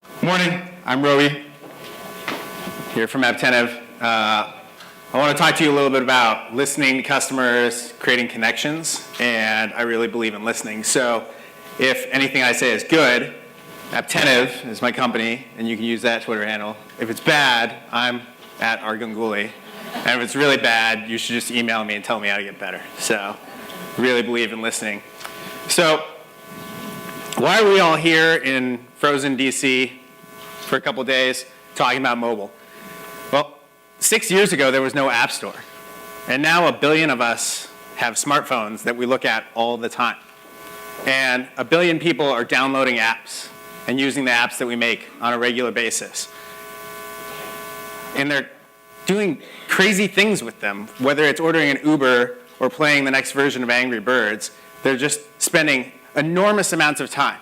Morning, I'm Rowie, here from Attentive. I want to talk to you a little bit about listening to customers, creating connections, and I really believe in listening. So if anything I say is good, Attentive is my company, and you can use that Twitter handle. If it's bad, I'm at @Arganguli. And if it's really bad, you should just email me and tell me how to get better. So really believe in listening. So why are we all here in frozen DC for a couple days talking about mobile? Well, 6 years ago, there was no app store. And now 1 billion of us have smartphones that we look at all the time. And 1 billion people are downloading apps and using the apps that we make on a regular basis. And they're doing crazy things with them, whether it's ordering an Uber or playing the next version of Angry Birds. They're just spending enormous amounts of time.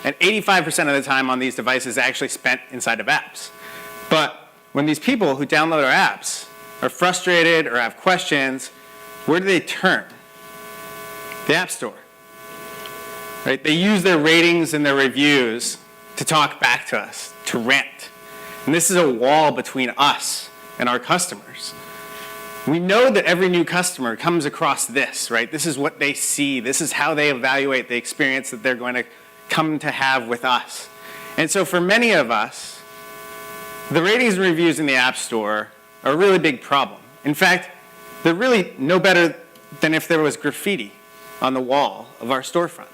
And 85% of the time on these devices is actually spent inside of apps. But when these people who download our apps are frustrated or have questions, where do they turn? The App Store. Right? They use their ratings and their reviews to talk back to us, to rant. And this is a wall between us and our customers. We know that every new customer comes across this, right? This is what they see. This is how they evaluate the experience that they're going to come to have with us. And so for many of us, the ratings and reviews in the App Store are a really big problem. In fact, they're really no better than if there was graffiti on the wall of our storefront.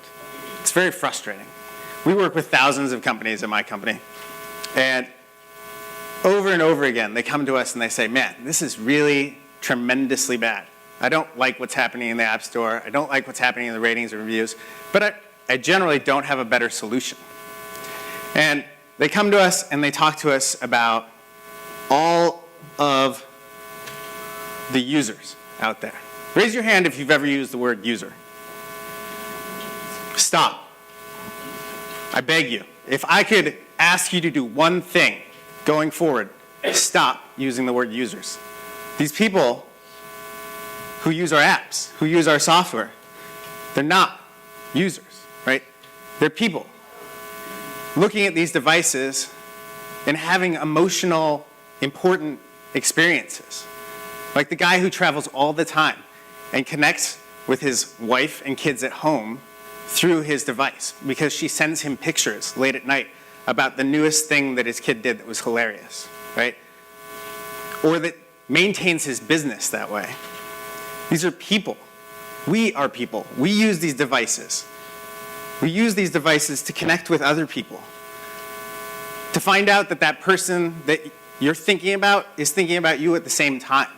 It's very frustrating. We work with thousands of companies in my company, and over and over again, they come to us and they say, man, this is really tremendously bad. I don't like what's happening in the App Store. I don't like what's happening in the ratings and reviews, but I generally don't have a better solution. And they come to us and they talk to us about all of the users out there. Raise your hand if you've ever used the word user. Stop. I beg you. If I could ask you to do one thing going forward, stop using the word users. These people who use our apps, who use our software, they're not users, right? They're people looking at these devices and having emotional, important experiences. Like the guy who travels all the time and connects with his wife and kids at home through his device because she sends him pictures late at night about the newest thing that his kid did that was hilarious, right? Or that maintains his business that way. These are people. We are people. We use these devices. We use these devices to connect with other people, to find out that that person that you're thinking about is thinking about you at the same time,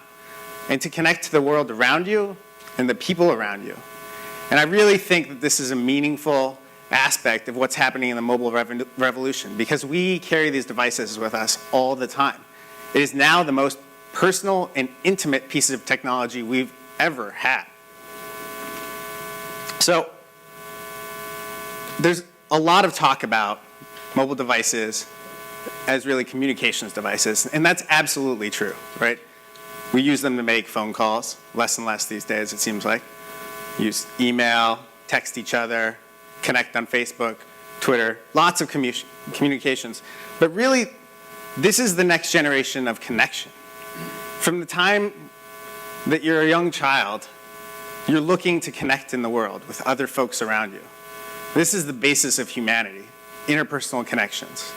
and to connect to the world around you and the people around you. And I really think that this is a meaningful aspect of what's happening in the mobile revolution, because we carry these devices with us all the time. It is now the most personal and intimate piece of technology we've ever had. So there's a lot of talk about mobile devices as really communications devices, and that's absolutely true, right? We use them to make phone calls, less and less these days, it seems like. Use email, text each other, connect on Facebook, Twitter, lots of communications. But really, this is the next generation of connection. From the time that you're a young child, you're looking to connect in the world with other folks around you. This is the basis of humanity, interpersonal connections.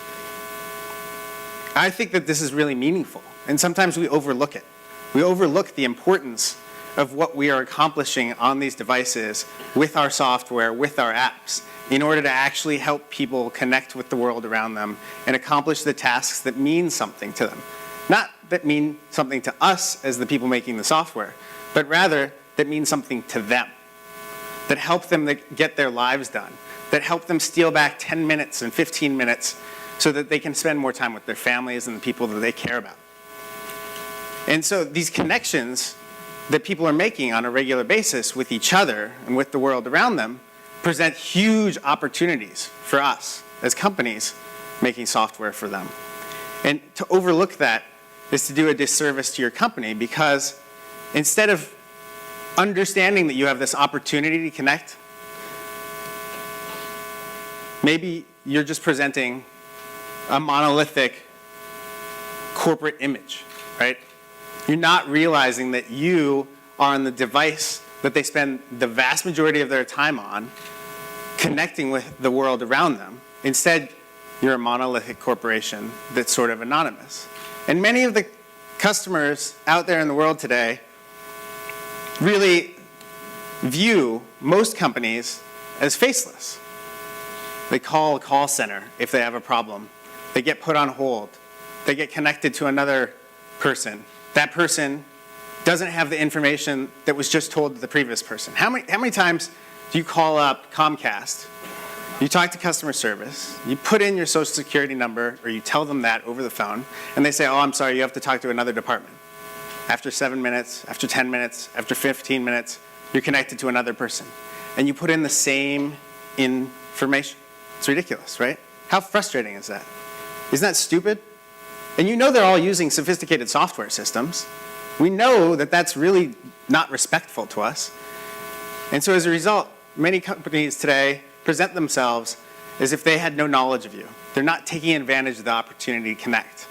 I think that this is really meaningful, and sometimes we overlook it. We overlook the importance of what we are accomplishing on these devices with our software, with our apps, in order to actually help people connect with the world around them and accomplish the tasks that mean something to them. Not that mean something to us as the people making the software, but rather that mean something to them, that help them get their lives done, that help them steal back 10 minutes and 15 minutes so that they can spend more time with their families and the people that they care about. And so these connections that people are making on a regular basis with each other and with the world around them present huge opportunities for us as companies making software for them. And to overlook that is to do a disservice to your company, because instead of understanding that you have this opportunity to connect, maybe you're just presenting a monolithic corporate image, right? You're not realizing that you are on the device that they spend the vast majority of their time on, connecting with the world around them. Instead, you're a monolithic corporation that's sort of anonymous. And many of the customers out there in the world today really view most companies as faceless. They call a call center if they have a problem. They get put on hold. They get connected to another person. That person doesn't have the information that was just told to the previous person. How many times do you call up Comcast, you talk to customer service, you put in your social security number, or you tell them that over the phone, and they say, oh, I'm sorry, you have to talk to another department. After 7 minutes, after 10 minutes, after 15 minutes, you're connected to another person. And you put in the same information. It's ridiculous, right? How frustrating is that? Isn't that stupid? And you know they're all using sophisticated software systems. We know that that's really not respectful to us. And so as a result, many companies today present themselves as if they had no knowledge of you. They're not taking advantage of the opportunity to connect.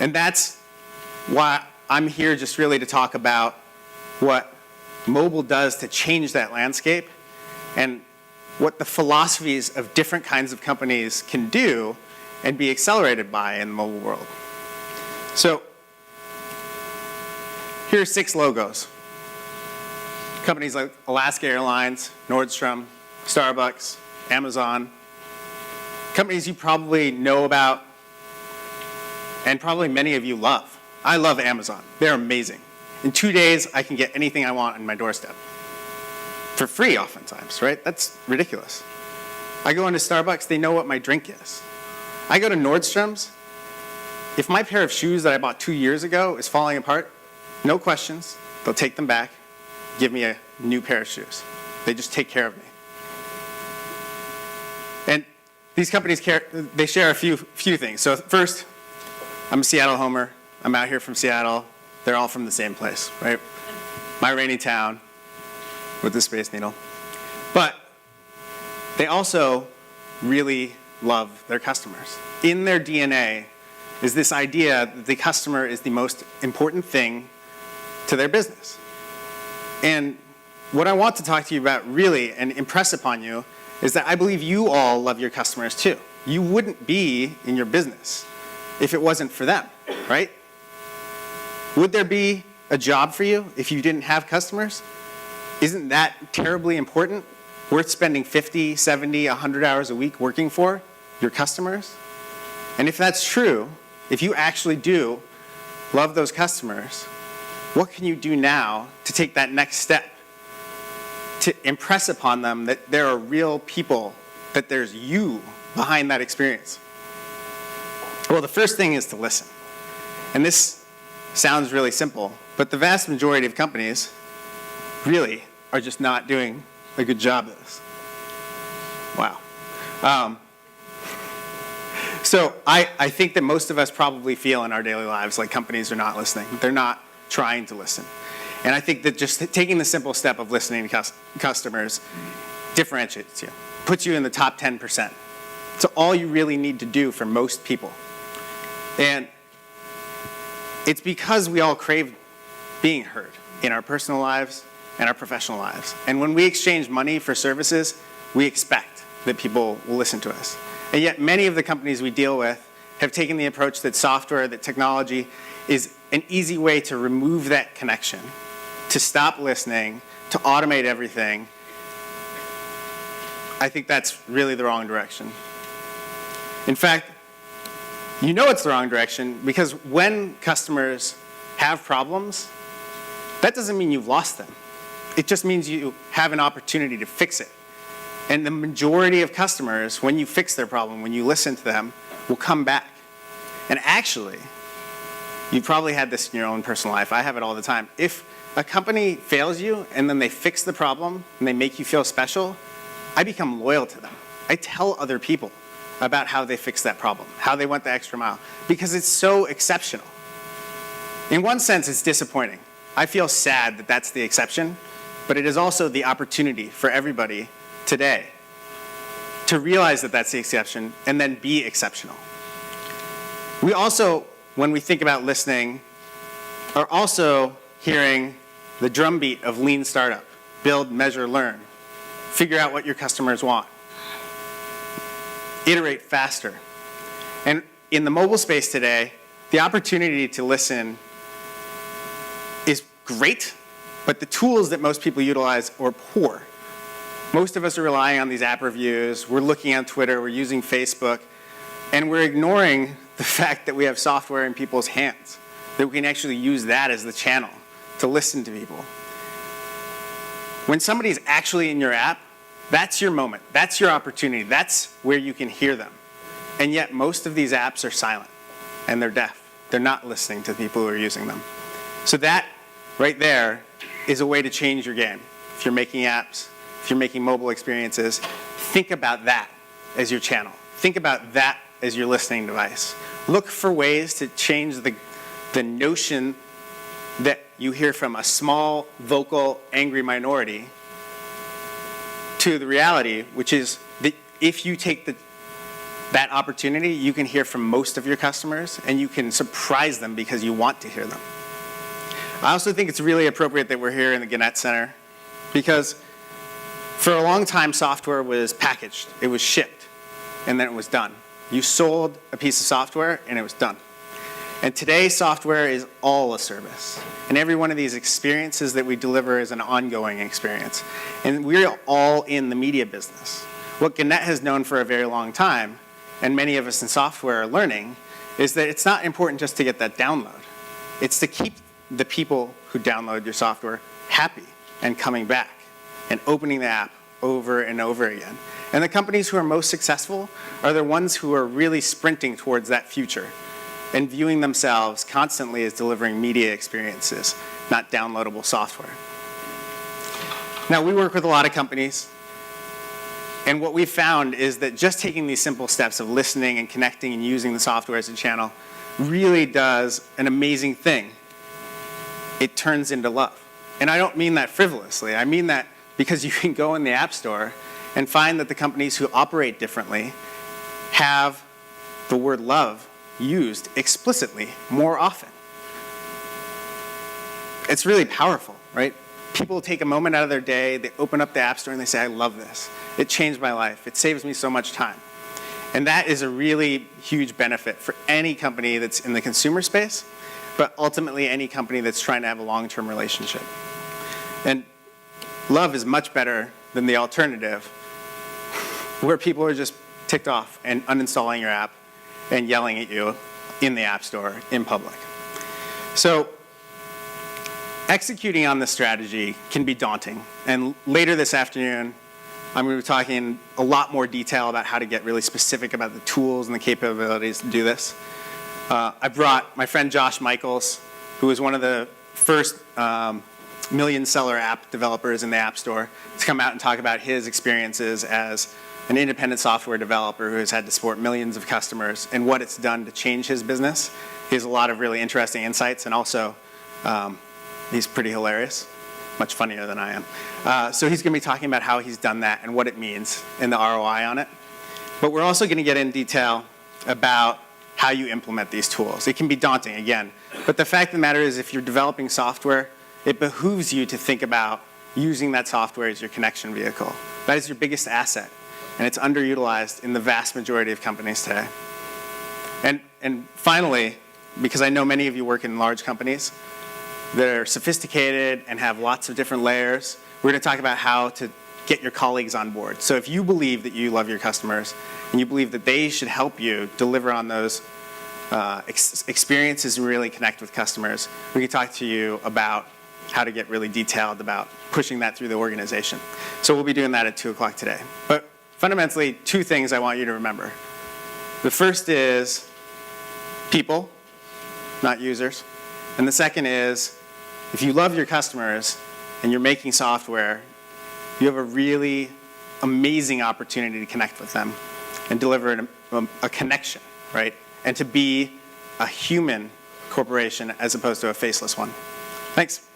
And that's why I'm here just really to talk about what mobile does to change that landscape and what the philosophies of different kinds of companies can do and be accelerated by in the mobile world. So here are 6 logos. Companies like Alaska Airlines, Nordstrom, Starbucks, Amazon. Companies you probably know about and probably many of you love. I love Amazon. They're amazing. In 2 days, I can get anything I want on my doorstep. For free oftentimes, right? That's ridiculous. I go into Starbucks, they know what my drink is. I go to Nordstrom's. If my pair of shoes that I bought 2 years ago is falling apart, no questions, they'll take them back, give me a new pair of shoes. They just take care of me. And these companies they share a few things. So first, I'm a Seattle homer. I'm out here from Seattle. They're all from the same place, right? My rainy town with the Space Needle. But they also really love their customers. In their DNA is this idea that the customer is the most important thing to their business. And what I want to talk to you about really and impress upon you is that I believe you all love your customers too. You wouldn't be in your business if it wasn't for them, right? Would there be a job for you if you didn't have customers? Isn't that terribly important? Worth spending 50, 70, 100 hours a week working for your customers? And if that's true, if you actually do love those customers, what can you do now to take that next step? To impress upon them that there are real people, that there's you behind that experience. Well, the first thing is to listen. And this sounds really simple, but the vast majority of companies really are just not doing a good job of this. Wow. So I think that most of us probably feel in our daily lives like companies are not listening. They're not trying to listen. And I think that just taking the simple step of listening to customers differentiates you, puts you in the top 10%. It's all you really need to do for most people. And it's because we all crave being heard in our personal lives and our professional lives. And when we exchange money for services, we expect that people will listen to us. And yet many of the companies we deal with have taken the approach that software, that technology is an easy way to remove that connection, to stop listening, to automate everything. I think that's really the wrong direction. In fact, you know it's the wrong direction because when customers have problems, that doesn't mean you've lost them. It just means you have an opportunity to fix it. And the majority of customers, when you fix their problem, when you listen to them, will come back. And actually, you've probably had this in your own personal life. I have it all the time. If a company fails you and then they fix the problem and they make you feel special, I become loyal to them. I tell other people about how they fixed that problem, how they went the extra mile, because it's so exceptional. In one sense, it's disappointing. I feel sad that that's the exception, but it is also the opportunity for everybody today. to realize that that's the exception, and then be exceptional. We also, when we think about listening, are also hearing the drumbeat of lean startup. Build, measure, learn. Figure out what your customers want. Iterate faster. And in the mobile space today, the opportunity to listen is great, but the tools that most people utilize are poor. Most of us are relying on these app reviews. We're looking on Twitter. We're using Facebook. And we're ignoring the fact that we have software in people's hands, that we can actually use that as the channel to listen to people. When somebody's actually in your app, that's your moment. That's your opportunity. That's where you can hear them. And yet most of these apps are silent and they're deaf. They're not listening to the people who are using them. So that right there is a way to change your game. If you're making apps, if you're making mobile experiences, think about that as your channel. Think about that as your listening device. Look for ways to change the notion that you hear from a small, vocal, angry minority to the reality, which is that if you take that opportunity, you can hear from most of your customers and you can surprise them because you want to hear them. I also think it's really appropriate that we're here in the Gannett Center because for a long time, software was packaged. It was shipped, and then it was done. You sold a piece of software, and it was done. And today, software is all a service. And every one of these experiences that we deliver is an ongoing experience. And we're all in the media business. What Gannett has known for a very long time, and many of us in software are learning, is that it's not important just to get that download. It's to keep the people who download your software happy and coming back and opening the app over and over again. And the companies who are most successful are the ones who are really sprinting towards that future and viewing themselves constantly as delivering media experiences, not downloadable software. Now, we work with a lot of companies, and what we've found is that just taking these simple steps of listening and connecting and using the software as a channel really does an amazing thing. It turns into love. And I don't mean that frivolously. I mean that because you can go in the App Store and find that the companies who operate differently have the word love used explicitly more often. It's really powerful, right? People take a moment out of their day, they open up the App Store and they say, I love this. It changed my life. It saves me so much time. And that is a really huge benefit for any company that's in the consumer space, but ultimately any company that's trying to have a long-term relationship. And love is much better than the alternative, where people are just ticked off and uninstalling your app and yelling at you in the App Store in public. So executing on this strategy can be daunting. And later this afternoon, I'm going to be talking in a lot more detail about how to get really specific about the tools and the capabilities to do this. I brought my friend Josh Michaels, who was one of the first million seller app developers in the App Store, to come out and talk about his experiences as an independent software developer who has had to support millions of customers and what it's done to change his business. He has a lot of really interesting insights, and also he's pretty hilarious, much funnier than I am. So he's going to be talking about how he's done that and what it means and the ROI on it. But we're also going to get in detail about how you implement these tools. It can be daunting, again. But the fact of the matter is, if you're developing software, it behooves you to think about using that software as your connection vehicle. That is your biggest asset. And it's underutilized in the vast majority of companies today. And finally, because I know many of you work in large companies that are sophisticated and have lots of different layers, we're going to talk about how to get your colleagues on board. So if you believe that you love your customers and you believe that they should help you deliver on those experiences and really connect with customers, we can talk to you about how to get really detailed about pushing that through the organization. So we'll be doing that at 2 o'clock today. But fundamentally, 2 things I want you to remember. The first is people, not users. And the second is, if you love your customers and you're making software, you have a really amazing opportunity to connect with them and deliver a connection, right? And to be a human corporation as opposed to a faceless one. Thanks.